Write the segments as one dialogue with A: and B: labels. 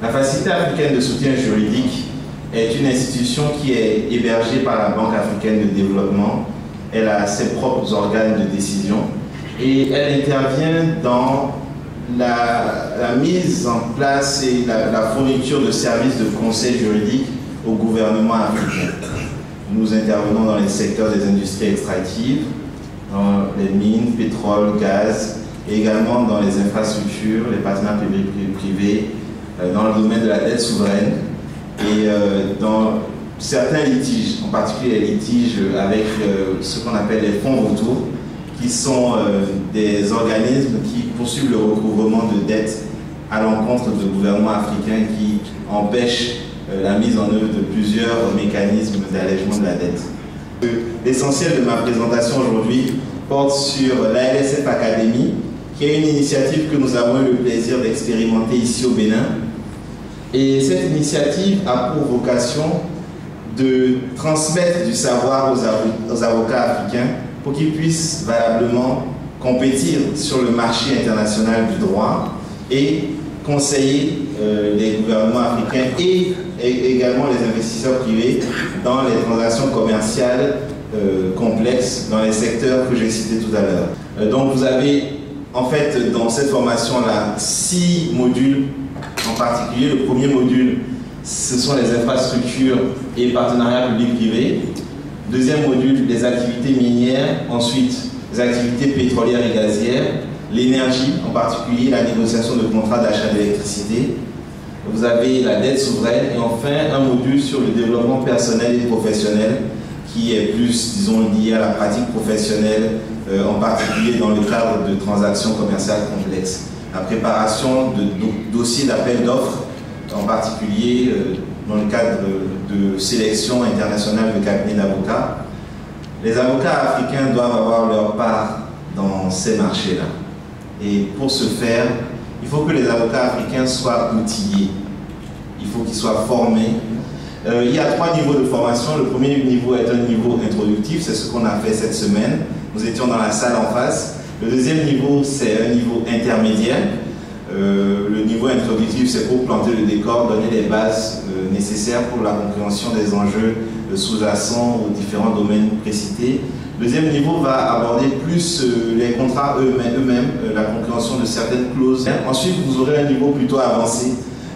A: La Facilité africaine de soutien juridique est une institution qui est hébergée par la Banque africaine de développement. Elle a ses propres organes de décision et elle intervient dans la mise en place et la fourniture de services de conseil juridique au gouvernement africain. Nous intervenons dans les secteurs des industries extractives, dans les mines, pétrole, gaz, et également dans les infrastructures, les partenaires publics-privés, dans le domaine de la dette souveraine et dans certains litiges, en particulier les litiges avec ce qu'on appelle les fonds vautours, qui sont des organismes qui poursuivent le recouvrement de dettes à l'encontre de gouvernements africains qui empêchent la mise en œuvre de plusieurs mécanismes d'allègement de la dette. L'essentiel de ma présentation aujourd'hui porte sur l'ALSF Academy, qui est une initiative que nous avons eu le plaisir d'expérimenter ici au Bénin. Et cette initiative a pour vocation de transmettre du savoir aux avocats africains pour qu'ils puissent valablement compétir sur le marché international du droit et conseiller les gouvernements africains et également les investisseurs privés dans les transactions commerciales complexes dans les secteurs que j'ai cités tout à l'heure. Donc vous avez en fait dans cette formation-là 6 modules en particulier. Le premier module, ce sont les infrastructures et partenariats publics-privés. Deuxième module, les activités minières. Ensuite, les activités pétrolières et gazières. L'énergie, en particulier la négociation de contrats d'achat d'électricité. Vous avez la dette souveraine et enfin un module sur le développement personnel et professionnel qui est plus, disons, lié à la pratique professionnelle, en particulier dans le cadre de transactions commerciales complexes. La préparation de dossiers d'appel d'offres, en particulier dans le cadre de sélection internationale de cabinets d'avocats. Les avocats africains doivent avoir leur part dans ces marchés-là. Et pour ce faire, il faut que les avocats africains soient outillés. Il faut qu'ils soient formés. Il y a 3 niveaux de formation. Le premier niveau est un niveau introductif, c'est ce qu'on a fait cette semaine. Nous étions dans la salle en face. Le deuxième niveau, c'est un niveau intermédiaire. Le niveau introductif, c'est pour planter le décor, donner les bases nécessaires pour la compréhension des enjeux sous-jacents aux différents domaines précités. Le deuxième niveau va aborder plus les contrats eux-mêmes, la compréhension de certaines clauses. Ensuite, vous aurez un niveau plutôt avancé,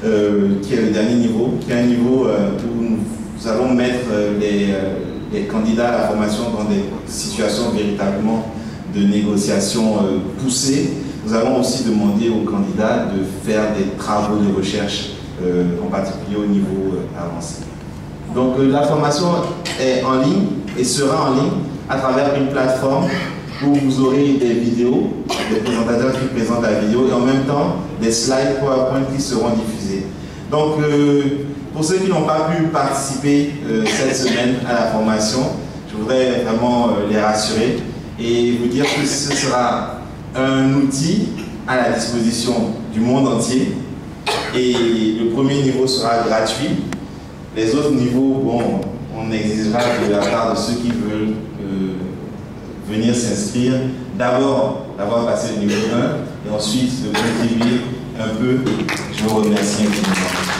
A: qui est le dernier niveau, qui est un niveau où nous allons mettre les candidats à la formation dans des situations véritablement de négociation poussées. Nous allons aussi demander aux candidats de faire des travaux de recherche, en particulier au niveau avancé. Donc la formation est en ligne et sera en ligne à travers une plateforme où vous aurez des vidéos, des présentateurs qui présentent la vidéo et en même temps des slides PowerPoint qui seront diffusés. Donc pour ceux qui n'ont pas pu participer cette semaine à la formation, je voudrais vraiment les rassurer et vous dire que ce sera un outil à la disposition du monde entier et le premier niveau sera gratuit. Les autres niveaux, bon, on exigera de la part de ceux qui veulent venir s'inscrire, d'abord d'avoir passé le niveau 1 et ensuite de contribuer un peu. Je vous remercie infiniment.